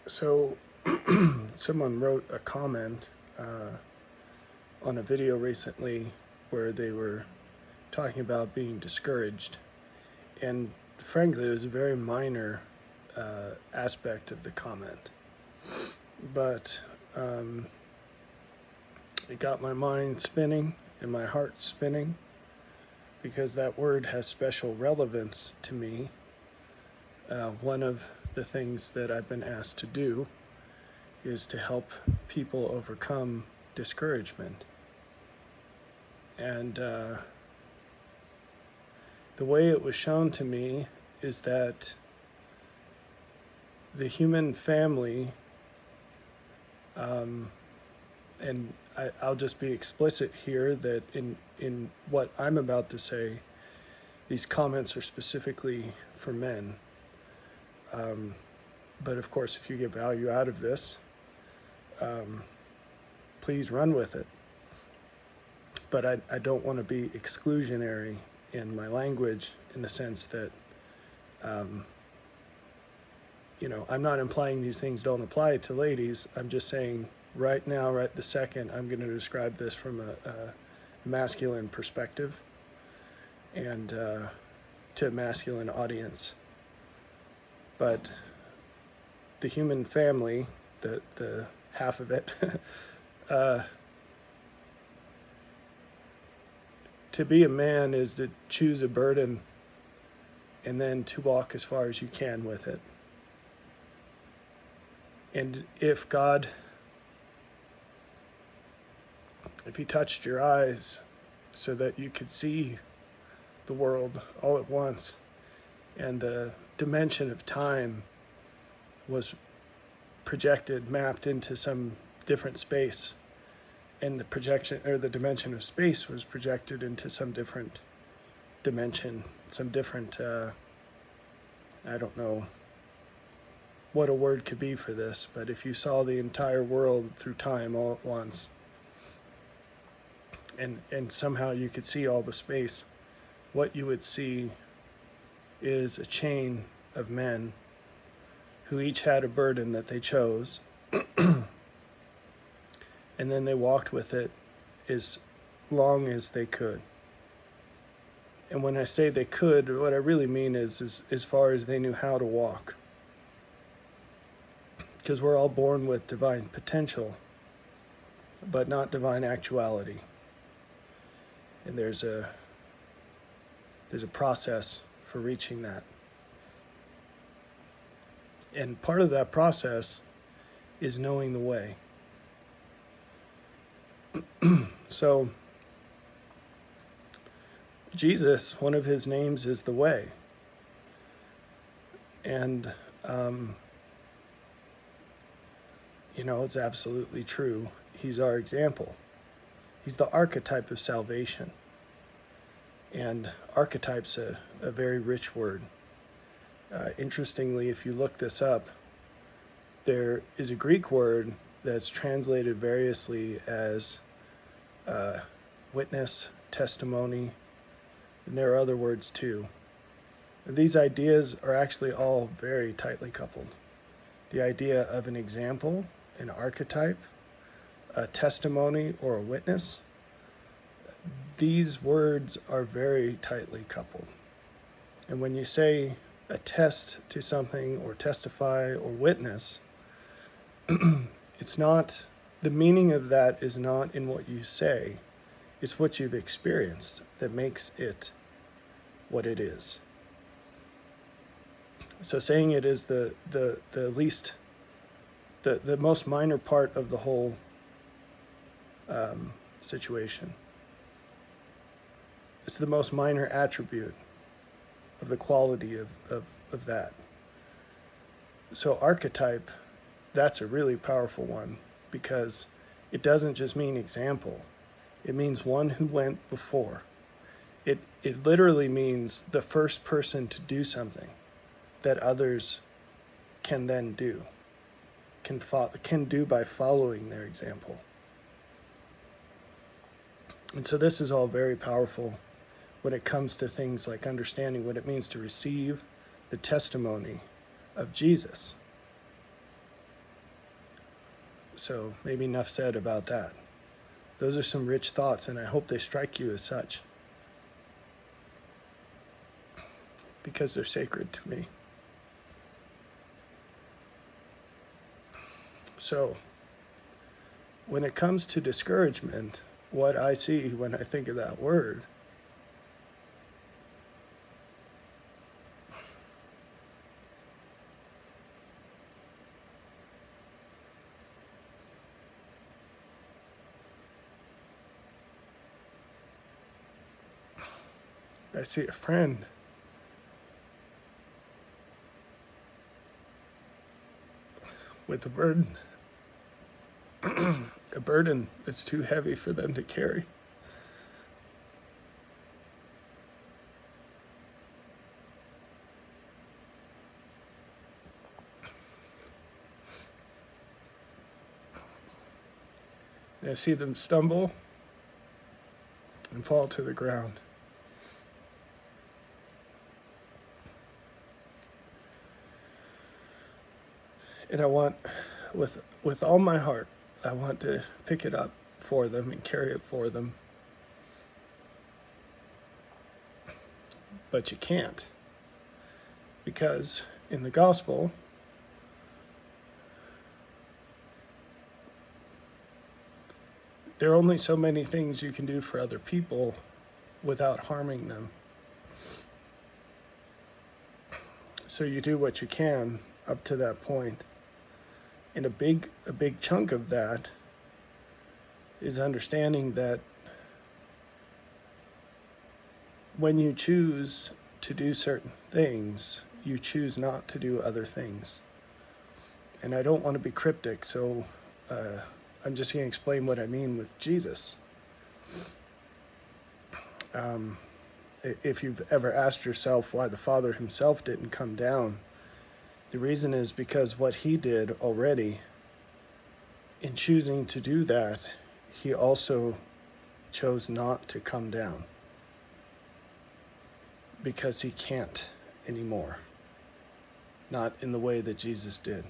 So, someone wrote a comment on a video recently where they were talking about being discouraged. And frankly, it was a very minor aspect of the comment. But it got my mind spinning and my heart spinning because that word has special relevance to me. One of the things that I've been asked to do is to help people overcome discouragement. And the way it was shown to me is that the human family, and I'll just be explicit here that in what I'm about to say, these comments are specifically for men. But of course, if you get value out of this, please run with it. But I don't want to be exclusionary in my language in the sense that, I'm not implying these things don't apply to ladies. I'm just saying right now, right this second, I'm going to describe this from a masculine perspective and to a masculine audience. But the human family, the half of it, to be a man is to choose a burden and then to walk as far as you can with it. And if He touched your eyes so that you could see the world all at once, and the dimension of time was projected, mapped into some different space, and the projection or the dimension of space was projected into some different dimension, some different, I don't know what a word could be for this, but if you saw the entire world through time all at once, and somehow you could see all the space, what you would see is a chain of men who each had a burden that they chose, and then they walked with it as long as they could. And when I say they could, what I really mean is as far as they knew how to walk. Because we're all born with divine potential, but not divine actuality. And there's a process for reaching that. And part of that process is knowing the way. So, Jesus, one of his names is the way. And, it's absolutely true. He's our example. He's the archetype of salvation. And archetype's a very rich word. Interestingly, if you look this up, there is a Greek word that's translated variously as witness, testimony, and there are other words too. These ideas are actually all very tightly coupled. The idea of an example, an archetype, a testimony, or a witness, these words are very tightly coupled. And when you say attest to something or testify or witness, it's not, the meaning of that is not in what you say, it's what you've experienced that makes it what it is. So saying it is the least, the most minor part of the whole situation. It's the most minor attribute of the quality of that. So archetype, that's a really powerful one because it doesn't just mean example. It means one who went before. It literally means the first person to do something that others can then do, can do by following their example. And so this is all very powerful when it comes to things like understanding what it means to receive the testimony of Jesus. So maybe enough said about that. Those are some rich thoughts, and I hope they strike you as such, because they're sacred to me. So, when it comes to discouragement, what I see when I think of that word I see a friend with a burden, a burden that's too heavy for them to carry. And I see them stumble and fall to the ground. And I want, with all my heart, I want to pick it up for them and carry it for them. But you can't. Because in the gospel, there are only so many things you can do for other people without harming them. So you do what you can up to that point. And a big chunk of that is understanding that when you choose to do certain things, you choose not to do other things. And I don't want to be cryptic, so I'm just going to explain what I mean with Jesus. If you've ever asked yourself why the Father himself didn't come down, the reason is because what he did already, in choosing to do that, he also chose not to come down. Because he can't anymore. Not in the way that Jesus did.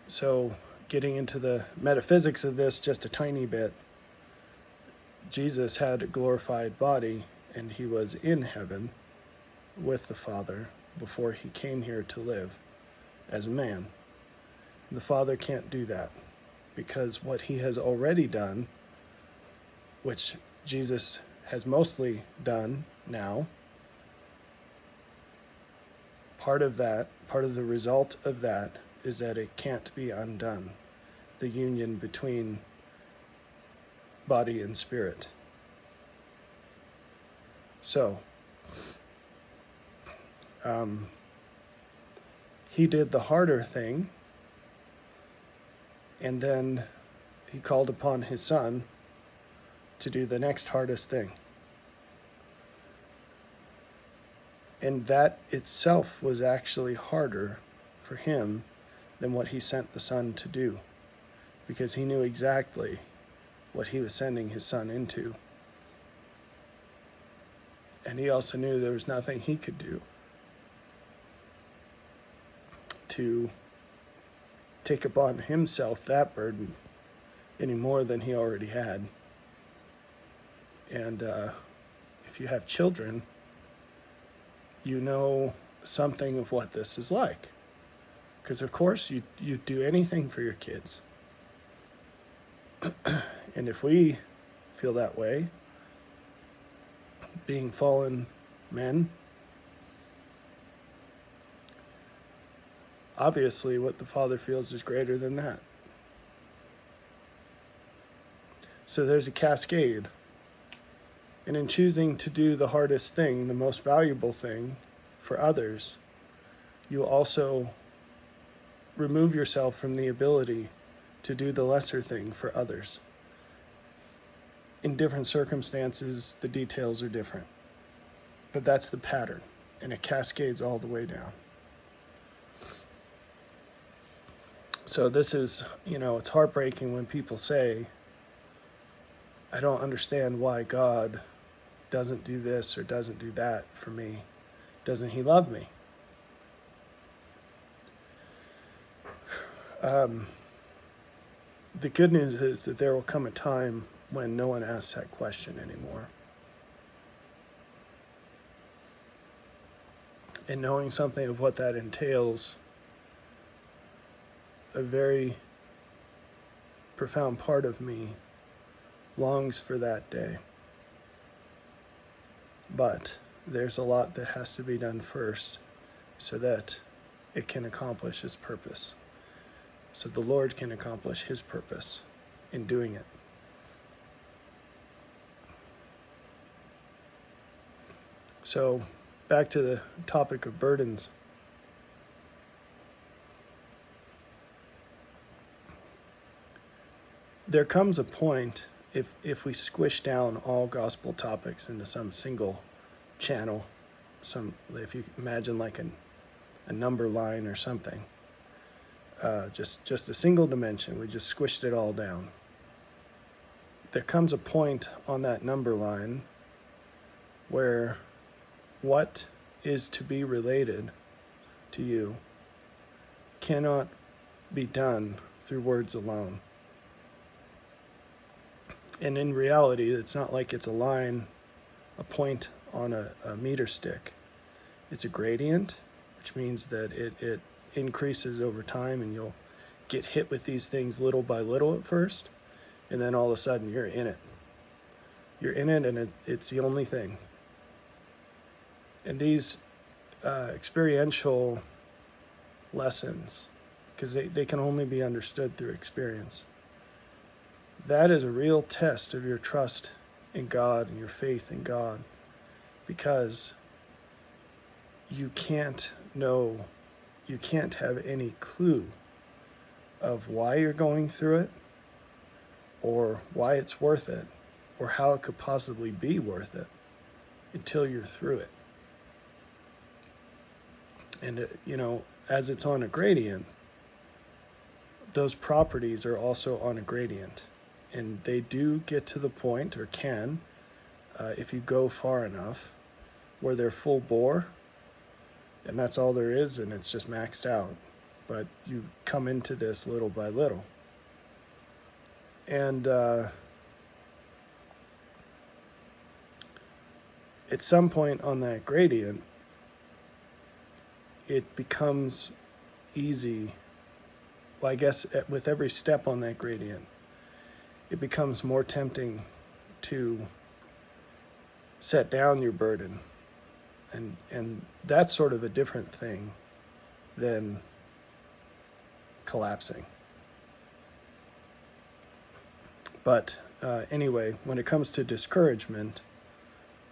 So, getting into the metaphysics of this just a tiny bit, Jesus had a glorified body, and he was in heaven with the Father before he came here to live as a man. The Father can't do that, because what he has already done, which Jesus has mostly done now, part of the result of that is that it can't be undone, the union between body and spirit. So, he did the harder thing, and then he called upon his son to do the next hardest thing. And that itself was actually harder for him than what he sent the son to do, because he knew exactly what he was sending his son into. And he also knew there was nothing he could do to take upon himself that burden any more than he already had. And if you have children, you know something of what this is like. Because of course you do anything for your kids. And if we feel that way, being fallen men, obviously what the Father feels is greater than that. So there's a cascade. And in choosing to do the hardest thing, the most valuable thing for others, you also remove yourself from the ability to do the lesser thing for others. In different circumstances, the details are different. But that's the pattern, and it cascades all the way down. So this is, it's heartbreaking when people say, I don't understand why God doesn't do this or doesn't do that for me. Doesn't he love me? The good news is that there will come a time when no one asks that question anymore. And knowing something of what that entails, a very profound part of me longs for that day. But there's a lot that has to be done first so that it can accomplish its purpose. So the Lord can accomplish his purpose in doing it. So back to the topic of burdens. There comes a point, if we squish down all gospel topics into some single channel, if you imagine like a number line or something, just a single dimension, we just squished it all down. There comes a point on that number line where what is to be related to you cannot be done through words alone. And in reality, it's not like it's a line, a point on a meter stick. It's a gradient, which means that it increases over time, and you'll get hit with these things little by little at first, and then all of a sudden you're in it. You're in it, and it's the only thing. And these experiential lessons, because they can only be understood through experience, that is a real test of your trust in God and your faith in God, because you can't have any clue of why you're going through it, or why it's worth it, or how it could possibly be worth it until you're through it. And, as it's on a gradient, those properties are also on a gradient. And they do get to the point, or can, if you go far enough, where they're full bore, and that's all there is, and it's just maxed out. But you come into this little by little. And at some point on that gradient, it becomes easy. Well, I guess with every step on that gradient, it becomes more tempting to set down your burden. And that's sort of a different thing than collapsing. But anyway, when it comes to discouragement,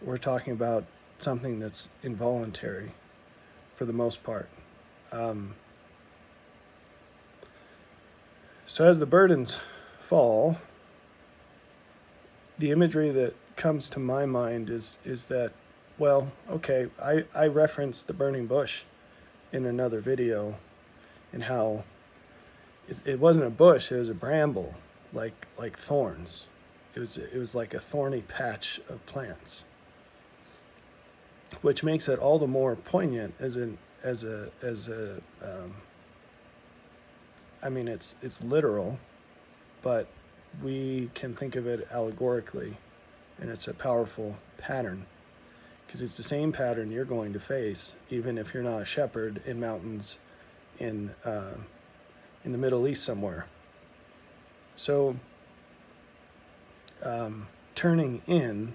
we're talking about something that's involuntary for the most part. So as the burdens fall, the imagery that comes to my mind is that, well, okay, I referenced the burning bush in another video, and how it wasn't a bush, it was a bramble, like thorns. It was like a thorny patch of plants, which makes it all the more poignant I mean, it's literal, but we can think of it allegorically, and it's a powerful pattern, because it's the same pattern you're going to face, even if you're not a shepherd in mountains in the Middle East somewhere. So, turning in,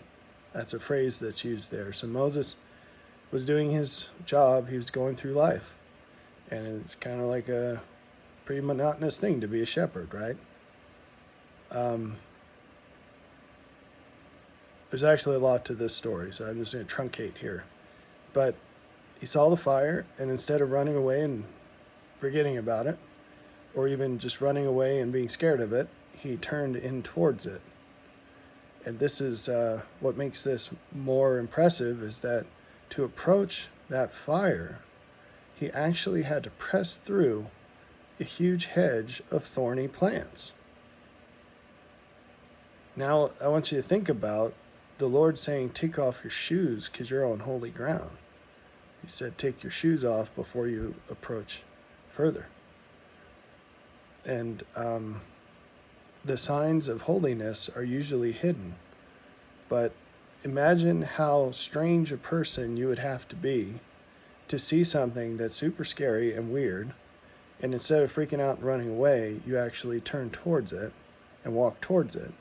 that's a phrase that's used there. So Moses was doing his job, he was going through life, and it's kind of like a pretty monotonous thing to be a shepherd, right? There's actually a lot to this story, so I'm just going to truncate here. But he saw the fire, and instead of running away and forgetting about it, or even just running away and being scared of it, he turned in towards it. And this is what makes this more impressive, is that to approach that fire, he actually had to press through a huge hedge of thorny plants. Now, I want you to think about the Lord saying, take off your shoes because you're on holy ground. He said, take your shoes off before you approach further. And the signs of holiness are usually hidden. But imagine how strange a person you would have to be to see something that's super scary and weird, and instead of freaking out and running away, you actually turn towards it and walk towards it.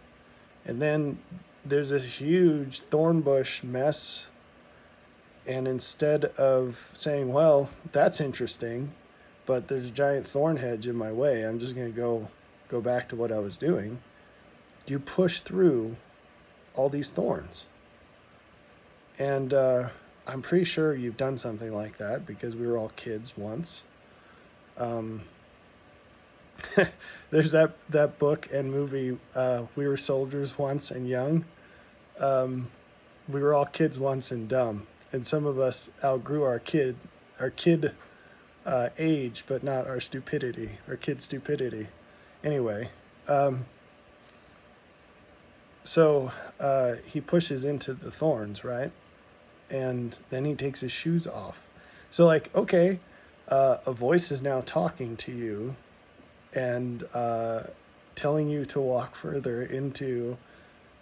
And then there's this huge thorn bush mess, and instead of saying, well, that's interesting, but there's a giant thorn hedge in my way, I'm just going to go back to what I was doing, you push through all these thorns. And I'm pretty sure you've done something like that because we were all kids once. There's that book and movie, We Were Soldiers Once and Young. We were all kids once and dumb. And some of us outgrew our kid age, but not our stupidity, our kid stupidity. Anyway, so he pushes into the thorns, right? And then he takes his shoes off. So like, okay, a voice is now talking to you and telling you to walk further into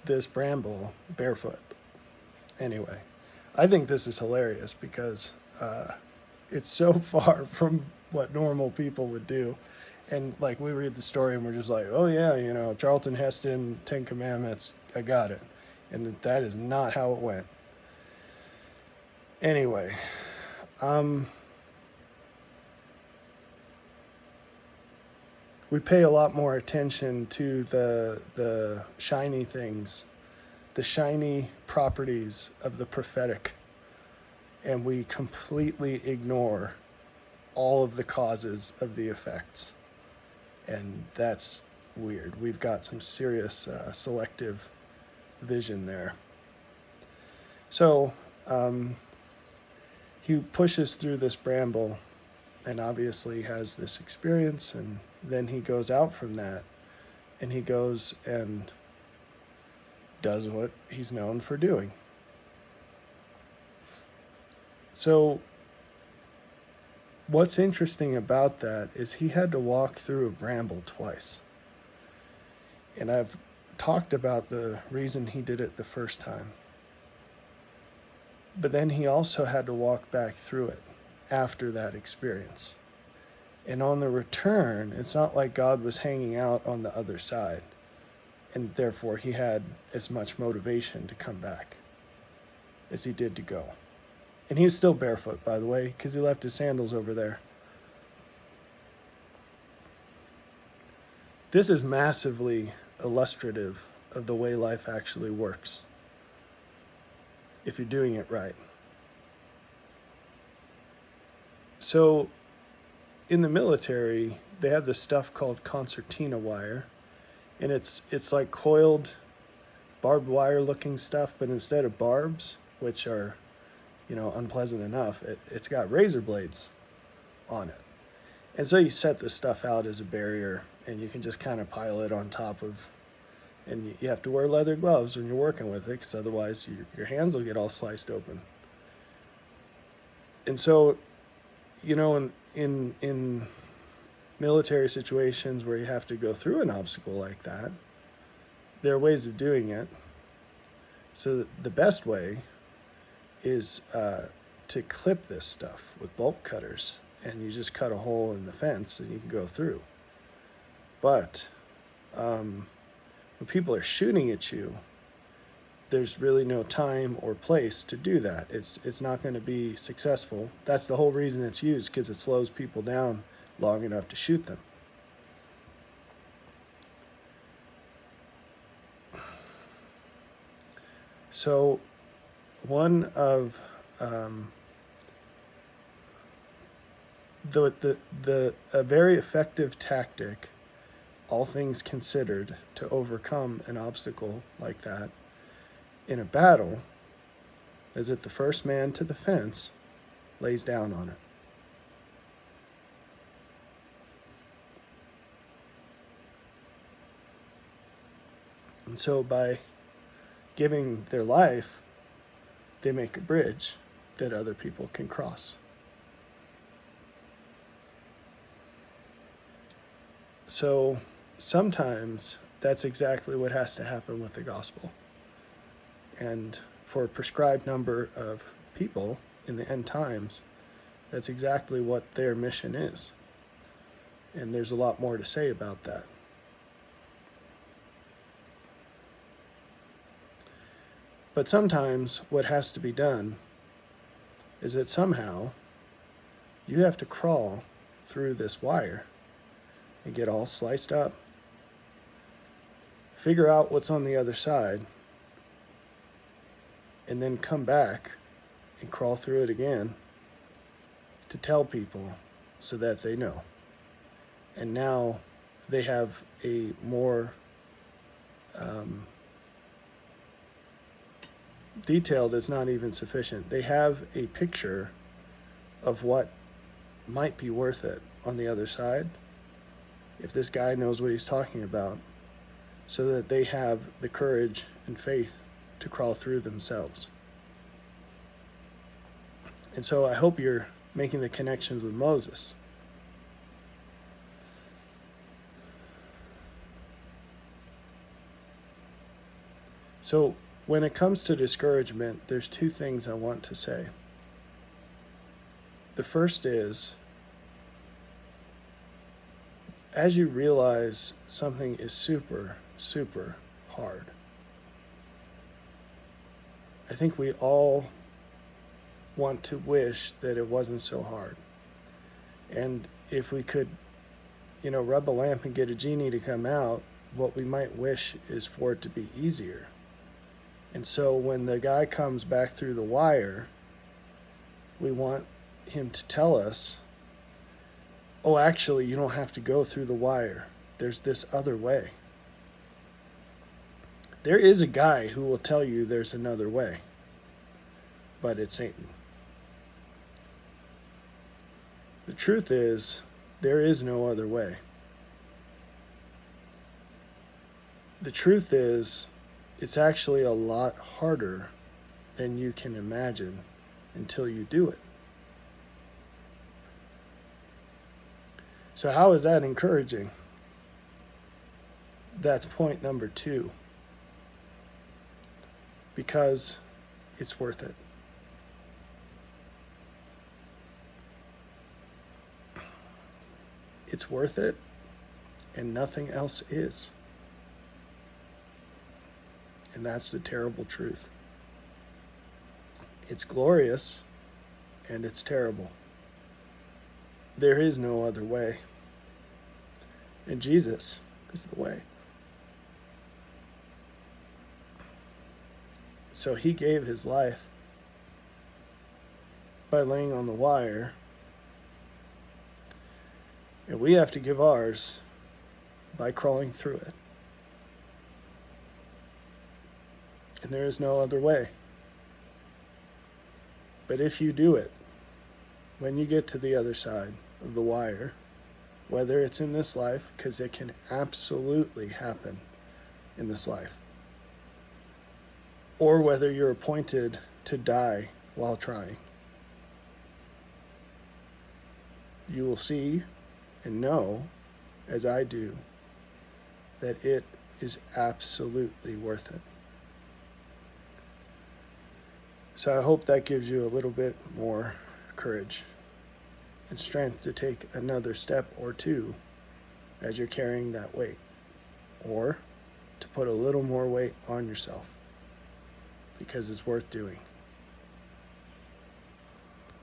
this bramble barefoot. Anyway, I think this is hilarious because it's so far from what normal people would do. And like we read the story and we're just like, oh yeah, you know, Charlton Heston, 10 Commandments, I got it. And that is not how it went. Anyway, we pay a lot more attention to the shiny things, the shiny properties of the prophetic, and we completely ignore all of the causes of the effects. And that's weird. We've got some serious selective vision there. So he pushes through this bramble and obviously has this experience, and then he goes out from that and he goes and does what he's known for doing. So what's interesting about that is he had to walk through a bramble twice. And I've talked about the reason he did it the first time. But then he also had to walk back through it after that experience. And on the return, it's not like God was hanging out on the other side, and therefore he had as much motivation to come back as he did to go. And he was still barefoot, by the way, because he left his sandals over there. This is massively illustrative of the way life actually works, if you're doing it right. So in the military, they have this stuff called concertina wire, and it's like coiled barbed wire looking stuff, but instead of barbs, which are, you know, unpleasant enough, it's got razor blades on it. And so you set this stuff out as a barrier, and you can just kind of pile it on top of, and you have to wear leather gloves when you're working with it, because otherwise your hands will get all sliced open. And so, you know, in military situations where you have to go through an obstacle like that, there are ways of doing it. So the best way is to clip this stuff with bolt cutters, and you just cut a hole in the fence and you can go through. But when people are shooting at you, there's really no time or place to do that. It's not going to be successful. That's the whole reason it's used, because it slows people down long enough to shoot them. So one of a very effective tactic, all things considered, to overcome an obstacle like that in a battle is that the first man to the fence lays down on it. And so by giving their life, they make a bridge that other people can cross. So sometimes that's exactly what has to happen with the gospel. And for a prescribed number of people in the end times, that's exactly what their mission is. And there's a lot more to say about that. But sometimes what has to be done is that somehow you have to crawl through this wire and get all sliced up, figure out what's on the other side, and then come back and crawl through it again to tell people so that they know. And now they have a more detailed is not even sufficient. They have a picture of what might be worth it on the other side if this guy knows what he's talking about, so that they have the courage and faith to crawl through themselves. And so I hope you're making the connections with Moses. So when it comes to discouragement, there's two things I want to say. The first is, as you realize something is super, super hard, I think we all want to wish that it wasn't so hard. And if we could, rub a lamp and get a genie to come out, what we might wish is for it to be easier. And so when the guy comes back through the wire, we want him to tell us, oh, actually, you don't have to go through the wire. There's this other way. There is a guy who will tell you there's another way, but it's Satan. The truth is, there is no other way. The truth is, it's actually a lot harder than you can imagine until you do it. So how is that encouraging? That's point number 2. Because it's worth it. It's worth it, and nothing else is. And that's the terrible truth. It's glorious, and it's terrible. There is no other way. And Jesus is the way. So he gave his life by laying on the wire, and we have to give ours by crawling through it. And there is no other way. But if you do it, when you get to the other side of the wire, whether it's in this life, because it can absolutely happen in this life, or whether you're appointed to die while trying, you will see and know, as I do, that it is absolutely worth it. So I hope that gives you a little bit more courage and strength to take another step or two as you're carrying that weight, or to put a little more weight on yourself, because it's worth doing.